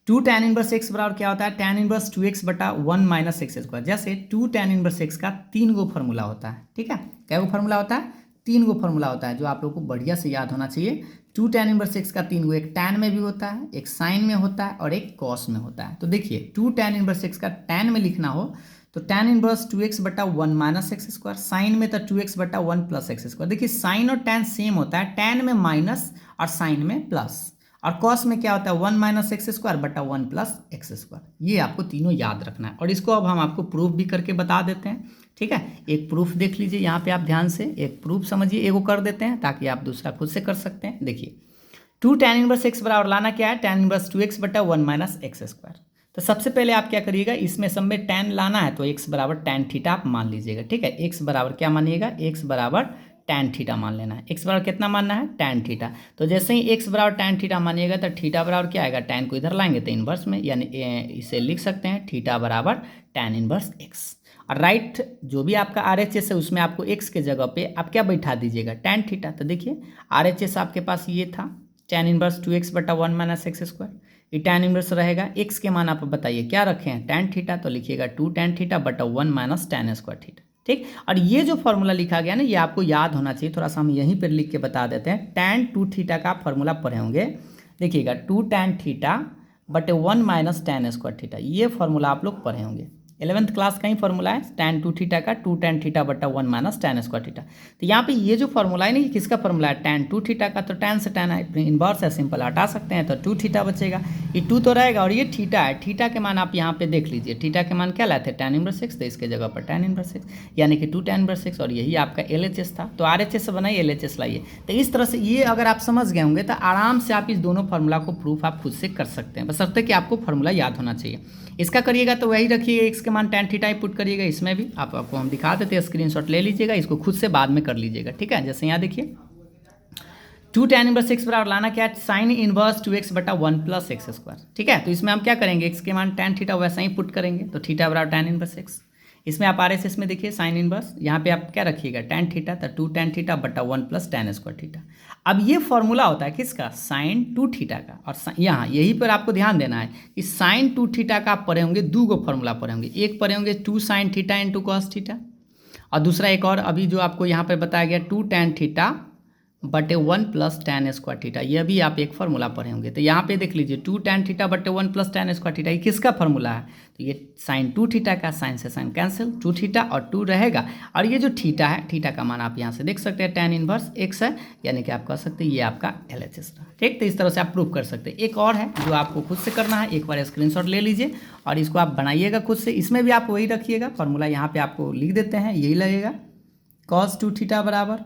2 tan इनवर्स x बराबर क्या होता है, tan इनवर्स 2x बटा 1 माइनस एक्स स्क्वायर। जैसे 2 tan इनवर्स x का 3 गो फार्मूला होता है, ठीक है। क्या गो फार्मूला होता है, 3 गो फार्मूला होता है, जो आप लोग को बढ़िया से याद होना चाहिए। 2 tan इनवर्स x का 3 गो, एक tan में भी होता है, एक साइन में होता है, और एक कॉस में होता है। तो देखिए 2 tan इनवर्स x का tan में लिखना हो तो tan इनवर्स 2x बटा 1 माइनस एक्स स्क्वायर, साइन में तो 2x बटा 1 प्लस एक्स स्क्वायर। देखिए साइन और tan सेम होता है, tan में माइनस और साइन में प्लस, और कॉस में क्या होता है 1 माइनस एक्स स्क्वायर बटा 1 प्लस एक्स स्क्वायर। ये आपको तीनों याद रखना है, और इसको अब हम आपको प्रूफ भी करके बता देते हैं, ठीक है। एक प्रूफ देख लीजिए यहाँ पे, आप ध्यान से एक प्रूफ समझिए, एगो कर देते हैं ताकि आप दूसरा खुद से कर सकते हैं। देखिए 2 tan इनवर्स x बराबर लाना क्या है, tan इनवर्स 2x बटा 1 माइनस एक्स स्क्वायर। तो सबसे पहले आप क्या करिएगा, इसमें सब में tan लाना है तो x बराबर tan थीटा आप मान लीजिएगा, ठीक है। x बराबर क्या मानिएगा, x बराबर tan थीटा मान लेना है। x बराबर कितना मानना है, tan थीटा। तो जैसे ही x बराबर tan थीटा मानिएगा तो थीटा बराबर क्या आएगा, tan को इधर लाएंगे तो इनवर्स में, यानी इसे लिख सकते हैं थीटा बराबर tan इनवर्स x। और राइट जो भी आपका RHS है उसमें आपको x के जगह पे आप क्या बैठा दीजिएगा, tan थीटा। तो देखिए RHS आपके पास ये था tan इनवर्स 2x बटा 1 माइनस एक्स स्क्वायर, ये tan इनवर्स रहेगा, x के मान आप बताइए क्या रखे हैं, tan थीटा, तो लिखिएगा 2 tan थीटा बटा 1 माइनस tan स्क्वायर थीटा, ठीक। और ये जो फार्मूला लिखा गया ना, ये आपको याद होना चाहिए, थोड़ा सा हम यहीं पर लिख के बता देते हैं। tan 2 थीटा का फार्मूला पढ़े होंगे, देखिएगा 2 tan थीटा बटे 1 माइनस tan स्क्वायर थीटा, ये फार्मूला आप लोग पढ़े होंगे, 11th क्लास का ही फार्मूला है, tan 2 थीटा का 2 tan थीटा बटा 1 माइनस tan स्क्वायर थीटा। तो यहाँ पे ये जो फार्मूला है ना, ये किसका फार्मूला है, tan 2 थीटा का। तो tan से tan इनवर्स है, सिंपल हटा सकते हैं तो 2 थीटा बचेगा, ये 2 तो रहेगा, और ये थीटा है, थीटा के मान आप यहाँ पे देख लीजिए, थीटा के मान क्या लाए थे, tan इनवर्स x, तो इसके जगह पर tan इनवर्स x, यानी कि 2 tan इनवर्स x, और यही आपका LHS था। तो RHS से बनाइए, LHS लाइए। तो इस तरह से ये अगर आप समझ गए होंगे तो आराम से आप इस दोनों फार्मूला को प्रूफ आप खुद से कर सकते हैं, बशर्ते कि आपको फार्मूला याद होना चाहिए। इसका करिएगा तो वही रखिए, x के मान tan थीटा ही पुट करिएगा, इसमें भी आपको हम दिखा देते हैं, स्क्रीनशॉट ले लीजिएगा, इसको खुद से बाद में कर लीजिएगा, ठीक है। जैसे यहाँ देखिए 2 tan इनवर्स x बराबर लाना क्या है, साइन इनवर्स 2x बटा 1 प्लस एक्स स्क्वायर, ठीक है। तो इसमें हम क्या करेंगे, x के मान tan थीटा वैसा ही पुट करेंगे, तो थीटा बराबर tan इनवर्स x। इसमें आप RHS में देखिए साइन इनवर्स, यहाँ पे आप क्या रखिएगा tan थीटा, तो 2 tan थीटा बटा 1 प्लस tan स्क्वायर थीटा। अब ये फॉर्मूला होता है किसका, साइन 2 थीटा का। और यहाँ यही पर आपको ध्यान देना है कि साइन 2 थीटा का आप पढ़े होंगे, 2 गो फॉर्मूला पढ़े होंगे, एक पढ़े होंगे 2 sin theta into cos theta, और दूसरा एक और अभी जो आपको यहाँ पर बताया गया 2 tan थीटा बटे 1 प्लस tan स्क्वायर थीटा, ये भी आप एक फार्मूला पढ़े होंगे। तो यहाँ पे देख लीजिए 2 tan थीटा बटे 1 प्लस tan स्क्वायर थीटा, ये किसका फार्मूला है? तो ये sin 2 थीटा का, साइन से साइन कैंसिल, 2 थीटा और 2 रहेगा, और ये जो थीटा है, थीटा का मान आप यहाँ से देख सकते हैं tan इनवर्स x है, यानी कि आप कह सकते हैं ये आपका LHS रहा। ठीक, तो इस तरह से आप प्रूव कर सकते हैं। एक और है जो आपको खुद से करना है, एक बार स्क्रीनशॉट ले लीजिए और इसको आप बनाइएगा खुद से। इसमें भी आप वही रखिएगा, फार्मूला यहाँ पे आपको लिख देते हैं, यही लगेगा cos 2 थीटा बराबर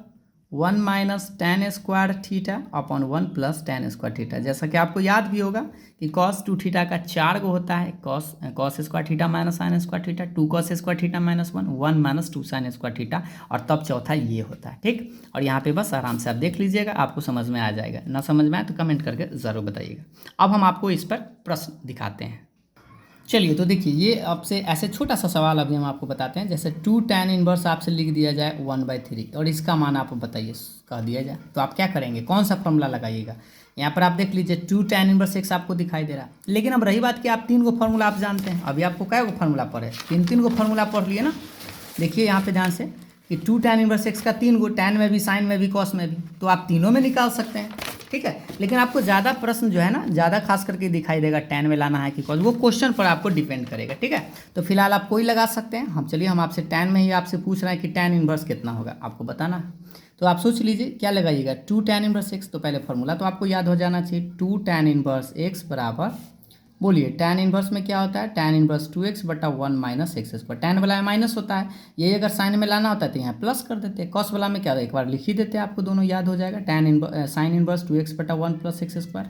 1 minus tan square theta upon 1 plus tan square theta. जैसा कि आपको याद भी होगा कि cos 2 थीटा का 4 गो होता है, cos square theta minus sine square theta, 2 cos square theta minus 1 minus 2 sine square theta, और तब चौथा ये होता है। ठीक, और यहाँ पे बस आराम से आप देख लीजिएगा, आपको समझ में आ जाएगा। ना समझ में आए तो कमेंट करके ज़रूर बताइएगा। अब हम आपको इस पर प्रश्न दिखाते हैं। चलिए, तो देखिए ये आपसे ऐसे छोटा सा सवाल अभी हम आपको बताते हैं। जैसे 2 tan इनवर्स आपसे लिख दिया जाए 1/3 और इसका मान आप बताइए, कह दिया जाए, तो आप क्या करेंगे, कौन सा फॉर्मूला लगाइएगा? यहाँ पर आप देख लीजिए 2 tan इनवर्स x आपको दिखाई दे रहा है। लेकिन अब रही बात कि आप 3 गो फार्मूला आप जानते हैं। अभी आपको कै गो फार्मूला पढ़े? 3 गो फार्मूला पढ़ लिए ना। देखिए यहाँ पे ध्यान से कि 2 tan इनवर्स x का 3 गो, tan में भी, साइन में भी, कॉस में भी, तो आप तीनों में निकाल सकते हैं। ठीक है, लेकिन आपको ज़्यादा प्रश्न जो है ना, ज़्यादा खास करके दिखाई देगा tan में लाना है कि कॉस, वो क्वेश्चन पर आपको डिपेंड करेगा। ठीक है, तो फिलहाल आप कोई लगा सकते हैं। हम चलिए, हम आपसे tan में ही आपसे पूछ रहे हैं कि tan इनवर्स कितना होगा, आपको बताना है। तो आप सोच लीजिए क्या लगाइएगा। 2 tan इनवर्स x, तो पहले फार्मूला तो आपको याद हो जाना चाहिए। 2 tan इनवर्स x बराबर, बोलिए tan इनवर्स में क्या होता है? tan इनवर्स 2x बटा 1 माइनस एक्स स्क्वायर। tan वाला में माइनस होता है, ये अगर साइन में लाना होता है तो यहाँ प्लस कर देते हैं। कॉस वाला में क्या, एक बार लिख ही देते हैं, आपको दोनों याद हो जाएगा। साइन इनवर्स 2x बटा 1 प्लस एक्स स्क्वायर।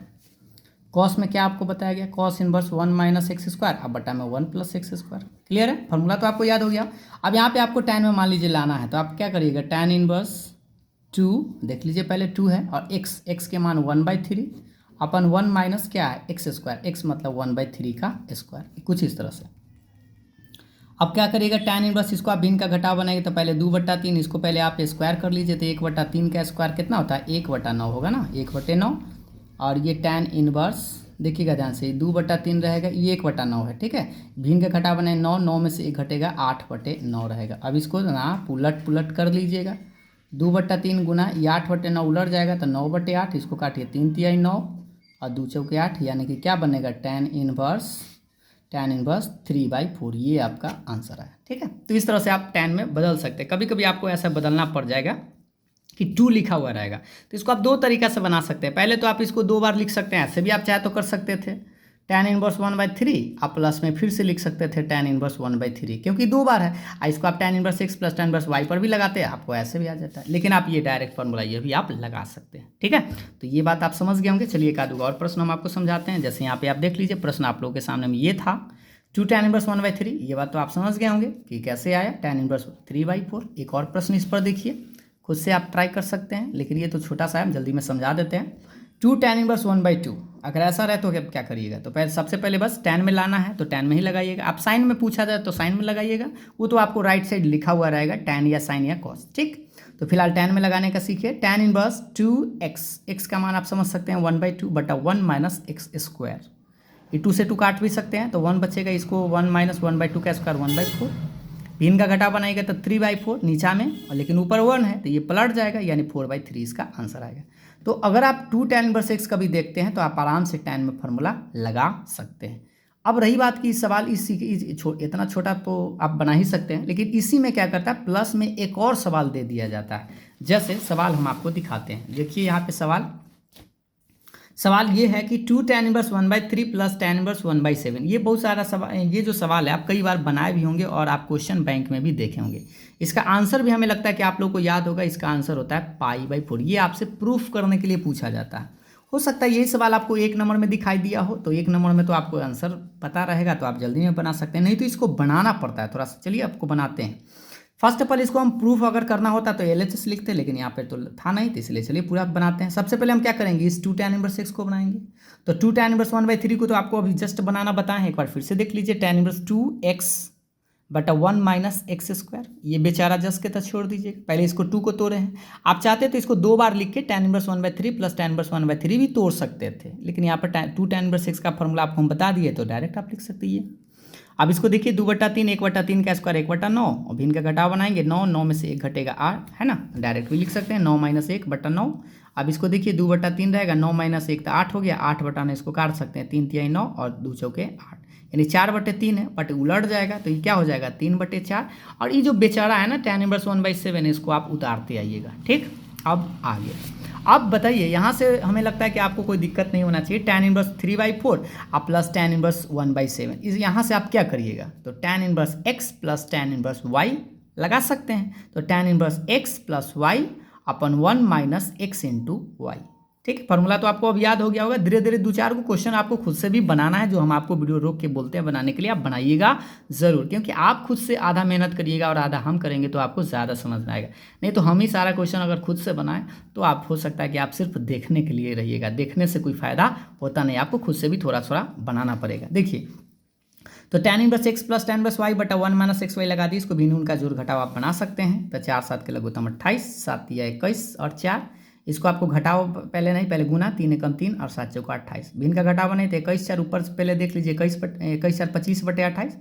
कॉस में क्या आपको बताया गया? Cos inverse 1 minus x square, अब बटा में 1 प्लस एक्स स्क्वायर। क्लियर है, फार्मूला तो आपको याद हो गया। अब यहाँ पे आपको tan में मान लीजिए लाना है, तो आप क्या करिएगा? tan इनवर्स 2, देख लीजिए पहले 2 है, और x के मान 1/3 अपन 1 माइनस क्या है? एक्स स्क्वायर, x मतलब 1/3 का स्क्वायर, कुछ इस तरह से। अब क्या करिएगा? tan इनवर्स, इसको आप भिन्न का घटाव बनाएंगे तो पहले 2/3, इसको पहले आप स्क्वायर कर लीजिए, तो 1/3 का स्क्वायर कितना होता है? 1/9 होगा ना, 1/9। और ये tan इनवर्स देखिएगा ध्यान से, 2/3 रहेगा, ये 1/9 है। ठीक है, भिन्न का घटाव बनाए 9, 9 में से 1 घटेगा, 8/9 रहेगा। अब इसको ना पुलट कर लीजिएगा, 2/3 गुना ये 8/9 उलट जाएगा तो 9/8, इसको काटिए 3 तिहाई 9 और 2 चौके 8, यानी कि क्या बनेगा? tan इनवर्स 3/4, ये आपका आंसर है। ठीक है, तो इस तरह से आप tan में बदल सकते हैं। कभी कभी आपको ऐसा बदलना पड़ जाएगा कि 2 लिखा हुआ रहेगा, तो इसको आप दो तरीका से बना सकते हैं। पहले तो आप इसको 2 बार लिख सकते हैं, ऐसे भी आप चाहे तो कर सकते थे, tan इनवर्स 1/3, आप प्लस में फिर से लिख सकते थे tan इनवर्स 1/3, क्योंकि 2 बार है। इसको आप tan inverse x plus tan inverse y पर भी लगाते हैं, आपको ऐसे भी आ जाता है। लेकिन आप ये डायरेक्ट फार्मूला ये भी आप लगा सकते हैं। ठीक है, तो ये बात आप समझ गए होंगे। चलिए एक आध और प्रश्न हम आपको समझाते हैं। जैसे यहाँ पे आप देख लीजिए, प्रश्न आप लोगों के सामने में ये था 2 tan इनवर्स 1/3, ये बात तो आप समझ गए होंगे कि कैसे आया tan इनवर्स 3/4। एक और प्रश्न इस पर देखिए, खुद से आप ट्राई कर सकते हैं, लेकिन ये तो छोटा सा है, हम जल्दी में समझा देते हैं। 2 tan इनवर्स 1/2, अगर ऐसा रहे तो क्या करिएगा? तो पहले सबसे पहले बस tan में लाना है तो tan में ही लगाइएगा। आप साइन में पूछा जाए तो साइन में लगाइएगा, वो तो आपको राइट साइड लिखा हुआ रहेगा, tan या साइन या कॉस। ठीक, तो फिलहाल tan में लगाने का सीखिए। tan इनवर्स 2x, x का मान आप समझ सकते हैं 1/2 बटा 1 माइनस एक्स स्क्वायर। ये 2 से 2 काट भी सकते हैं तो 1 बचेगा, इसको 1 माइनस 1/2 का स्क्वायर 1/4, भिन्न का घटाव बनाएगा तो 3/4 नीचा में, और लेकिन ऊपर 1 है तो ये पलट जाएगा, यानी 4/3 इसका आंसर आएगा। तो अगर आप 2 tan इनवर्स x कभी देखते हैं तो आप आराम से tan में फार्मूला लगा सकते हैं। अब रही बात की सवाल इतना छोटा तो आप बना ही सकते हैं, लेकिन इसी में क्या करता है, प्लस में एक और सवाल दे दिया जाता है। जैसे सवाल हम आपको दिखाते हैं, देखिए यहाँ पे सवाल ये है कि 2 tan inverse 1/3 plus tan inverse 1/7। ये बहुत सारा सवाल, ये जो सवाल है आप कई बार बनाए भी होंगे और आप क्वेश्चन बैंक में भी देखे होंगे। इसका आंसर भी हमें लगता है कि आप लोगों को याद होगा। इसका आंसर होता है π/4। ये आपसे प्रूफ करने के लिए पूछा जाता है। हो सकता है यही सवाल आपको 1 नंबर में दिखाई दिया हो, तो 1 नंबर में तो आपको आंसर पता रहेगा तो आप जल्दी में बना सकते हैं, नहीं तो इसको बनाना पड़ता है थोड़ा सा। चलिए आपको बनाते हैं। फर्स्ट ऑफ ऑल इसको हम प्रूफ अगर करना होता तो LHS लिखते, लेकिन यहाँ पे तो था नहीं, तो इसलिए चलिए पूरा बनाते हैं। सबसे पहले हम क्या करेंगे, इस 2 tan इनवर्स x को बनाएंगे। तो 2 tan इनवर्स 1/3 को तो आपको अभी जस्ट बनाना बताएं, एक बार फिर से देख लीजिए। tan इनवर्स 2x बटा 1 माइनस एक्स स्क्वायर, ये बेचारा जस्ट के तक छोड़ दीजिए, पहले इसको 2 को तोड़े हैं। आप चाहते तो इसको 2 बार लिख के tan inverse 1/3 plus tan inverse 1/3 भी तोड़ सकते थे, लेकिन यहाँ पर 2 tan इनवर्स x का फॉर्मूला आपको हम बता दिए तो डायरेक्ट आप लिख सकते हैं। अब इसको देखिए 2/3 1/3 का स्क्वायर 1/9, और भिन्न का घटाव बनाएंगे 9, 9 में से 1 घटेगा 8, है ना, डायरेक्ट भी लिख सकते हैं 9 - 1/9। अब इसको देखिए 2/3 रहेगा, 9 - 1 तो 8 हो गया, 8/9 इसको काट सकते हैं, 3 × 9 और 2 चौके 8, यानी 4/3 है, बट उलट जाएगा तो ये क्या हो जाएगा 3/4। और ये जो बेचारा है ना tan इनवर्स 1/7, इसको आप उतारते आइएगा। ठीक, अब आगे अब बताइए, यहाँ से हमें लगता है कि आपको कोई दिक्कत नहीं होना चाहिए। tan इनवर्स 3/4 आप प्लस tan इनवर्स 1/7, इस यहाँ से आप क्या करिएगा, तो tan inverse x plus tan inverse y लगा सकते हैं। तो tan inverse x plus y अपन 1 माइनस x इंटू वाई। ठीक है, फॉर्मूला तो आपको अब याद हो गया होगा। धीरे धीरे 2-4 को क्वेश्चन आपको खुद से भी बनाना है, जो हम आपको वीडियो रोक के बोलते हैं बनाने के लिए, आप बनाइएगा ज़रूर, क्योंकि आप खुद से आधा मेहनत करिएगा और आधा हम करेंगे तो आपको ज़्यादा समझ में आएगा। नहीं तो हम ही सारा क्वेश्चन अगर खुद से बनाएं तो आप हो सकता है कि आप सिर्फ देखने के लिए रहिएगा, देखने से कोई फ़ायदा होता नहीं, आपको खुद से भी थोड़ा थोड़ा बनाना पड़ेगा। देखिए, तो tan inverse x plus tan inverse y बटा 1 माइनस एक्स वाई लगा दी, इसको भी उनका जोड़ घटाव आप बना सकते हैं। तो 4 7 के लघुत्तम 28, 7 या 21 और 4, इसको आपको घटाओ पहले नहीं, पहले गुना, 3 एकम 3 और 7 चौका 28, भिन्न का घटाव बने तो 21 4 ऊपर से पहले देख लीजिए, 21 4 25/28,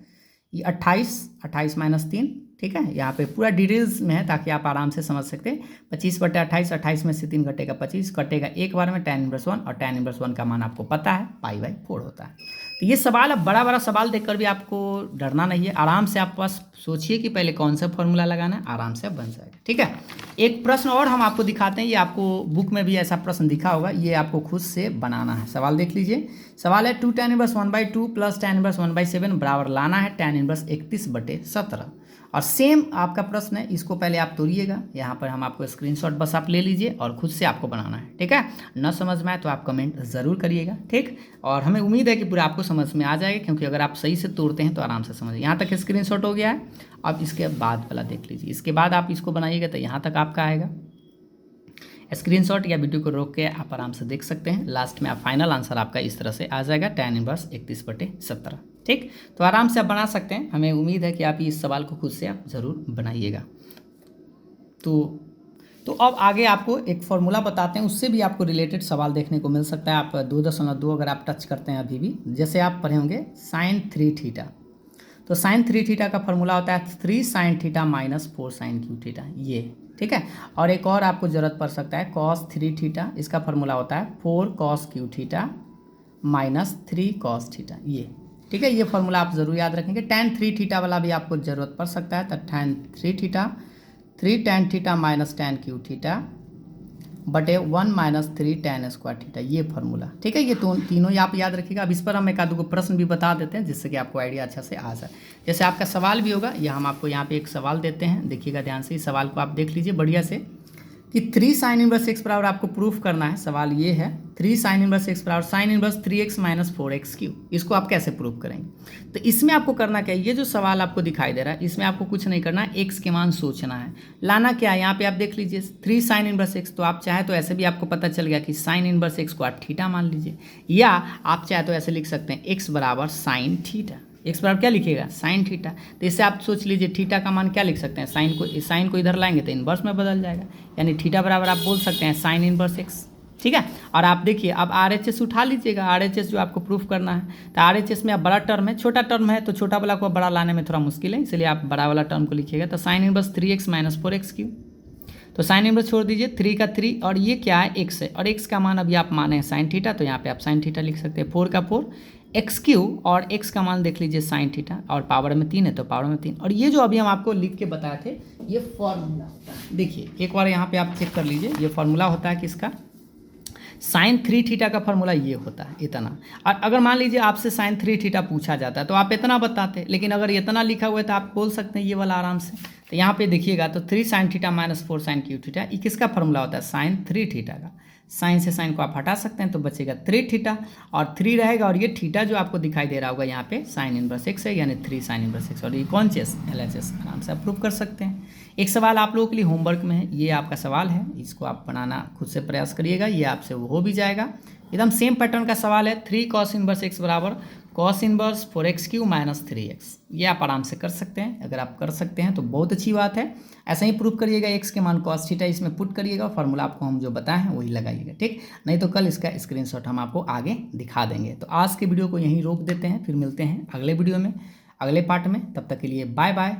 ये 28 माइनस 3। ठीक है, यहाँ पे पूरा डिटेल्स में है ताकि आप आराम से समझ सकते हैं। 25/28, 28 में से 3 घटेगा 25, कटेगा एक बार में tan इनवर्स 1, और tan इनवर्स 1 का मान आपको पता है π/4 होता है। तो ये सवाल, अब बड़ा बड़ा सवाल देखकर भी आपको डरना नहीं है, आराम से आप बस सोचिए कि पहले कौन सा फॉर्मूला लगाना है, आराम से बन जाएगा। ठीक है, एक प्रश्न और हम आपको दिखाते हैं, ये आपको बुक में भी ऐसा प्रश्न दिखा होगा, ये आपको खुद से बनाना है। सवाल देख लीजिए, सवाल है 2 tan inverse 1/2 plus tan inverse 1/7 बराबर लाना है tan इनवर्स 31/17। और सेम आपका प्रश्न है, इसको पहले आप तोड़िएगा, यहाँ पर हम आपको स्क्रीनशॉट बस आप ले लीजिए और खुद से आपको बनाना है। ठीक है, न समझ में आए तो आप कमेंट ज़रूर करिएगा। ठीक, और हमें उम्मीद है कि पूरा आपको समझ में आ जाएगा, क्योंकि अगर आप सही से तोड़ते हैं तो आराम से समझिए। यहाँ तक स्क्रीनशॉट हो गया है, अब इसके बाद वाला देख लीजिए, इसके बाद आप इसको बनाइएगा तो यहाँ तक आपका आएगा। स्क्रीनशॉट या वीडियो को रोक के आप आराम से देख सकते हैं, लास्ट में आप फाइनल आंसर आपका इस तरह से आ जाएगा tan इनवर्स 31/17। ठीक, तो आराम से आप बना सकते हैं, हमें उम्मीद है कि आप इस सवाल को खुद से आप ज़रूर बनाइएगा। तो अब आगे आपको एक फॉर्मूला बताते हैं, उससे भी आपको रिलेटेड सवाल देखने को मिल सकता है। आप 2.2 अगर आप टच करते हैं अभी भी, जैसे आप पढ़े होंगे sin 3θ, तो sin 3θ का फॉर्मूला होता है 3 sin θ माइनस 4 sin q θ, ये। ठीक है, और एक और आपको ज़रूरत पड़ सकता है cos 3θ, इसका फॉर्मूला होता है 4 cos q θ माइनस 3 cos θ, ये। ठीक है, ये फॉर्मूला आप ज़रूर याद रखेंगे। tan 3θ वाला भी आपको ज़रूरत पड़ सकता है, तो tan 3θ 3 tan θ minus tan q θ बटे 1 माइनस 3 tan स्क्वायर θ, ये फॉर्मूला। ठीक है, ये तीनों ही आप याद रखिएगा। अब इस पर हम एक आध प्रश्न भी बता देते हैं, जिससे कि आपको आइडिया अच्छा से आ जाए। जैसे आपका सवाल भी होगा, या हम आपको यहाँ पे एक सवाल देते हैं, देखिएगा ध्यान से, इस सवाल को आप देख लीजिए बढ़िया से, कि 3 sin इनवर्स x बराबर आपको प्रूफ करना है। सवाल ये है 3 sin इनवर्स x बराबर sin inverse 3x minus 4x3, इसको आप कैसे प्रूफ करेंगे। तो इसमें आपको करना क्या है, ये जो सवाल आपको दिखाई दे रहा है, इसमें आपको कुछ नहीं करना है, x के मान सोचना है, लाना क्या है। यहाँ पे आप देख लीजिए 3 sin इनवर्स x, तो आप चाहे तो ऐसे भी आपको पता चल गया कि sin इनवर्स x को आप थीटा मान लीजिए, या आप चाहे तो ऐसे लिख सकते हैं x बराबर sin थीटा। एक्स बराबर क्या लिखिएगा, साइन थीटा। तो इससे आप सोच लीजिए थीटा का मान क्या लिख सकते हैं, साइन को इधर लाएंगे तो इन्वर्स में बदल जाएगा, यानी थीटा बराबर आप बोल सकते हैं साइन इन्वर्स एक्स। ठीक है, और आप देखिए अब RHS उठा लीजिएगा, RHS जो आपको प्रूफ करना है। तो RHS में अब बड़ा टर्म है, छोटा टर्म है, तो छोटा वाला को बड़ा लाने में थोड़ा मुश्किल है, इसलिए आप बड़ा वाला टर्म को लिखिएगा। तो sign inverse 3x minus 4x3, तो साइन इन्वर्स छोड़ दीजिए, 3 का 3, और ये क्या है x है, और x का मान अभी आप माने हैं साइन थीटा, तो यहाँ पे आप साइन थीटा लिख सकते हैं। 4 का 4 x3, और x का मान देख लीजिए साइन थीटा, और पावर में 3 है तो पावर में 3। और ये जो अभी हम आपको लिख के बताए थे, ये फॉर्मूला होता है। देखिए एक बार यहाँ पे आप चेक कर लीजिए, ये फॉर्मूला होता है किसका, साइन 3 थीटा का फॉर्मूला ये होता है, इतना। और अगर मान लीजिए आपसे साइन 3 थीटा पूछा जाता है तो आप इतना बताते, लेकिन अगर इतना लिखा हुआ है तो आप बोल सकते हैं ये वाला आराम से। तो यहाँ पे देखिएगा, तो 3 sin theta minus 4 sin q theta, ये किसका फॉर्मूला होता है, साइन 3 थीटा का। साइन से साइन को आप हटा सकते हैं तो बचेगा 3 थीटा, और 3 रहेगा, और ये थीटा जो आपको दिखाई दे रहा होगा यहाँ पे साइन इनवर्स एक्स है, यानी 3 sin इनवर्स एक्स, और ये कौन चीज़ LHS आराम से आप प्रूव कर सकते हैं। एक सवाल आप लोगों के लिए होमवर्क में है, ये आपका सवाल है, इसको आप बनाना खुद से प्रयास करिएगा, ये आपसे वो हो भी जाएगा। एकदम सेम पैटर्न का सवाल है, 3 cos इनवर्स एक्स बराबर cos inverse 4x3 minus 3x, ये आप आराम से कर सकते हैं। अगर आप कर सकते हैं तो बहुत अच्छी बात है, ऐसा ही प्रूफ करिएगा। x के मान cos थीटा इसमें पुट करिएगा, फॉर्मूला आपको हम जो बताएं हैं वही लगाइएगा, ठीक। नहीं तो कल इसका स्क्रीनशॉट हम आपको आगे दिखा देंगे। तो आज के वीडियो को यहीं रोक देते हैं, फिर मिलते हैं अगले वीडियो में। अगले पार्ट में। तब तक के लिए बाय बाय,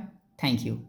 थैंक यू।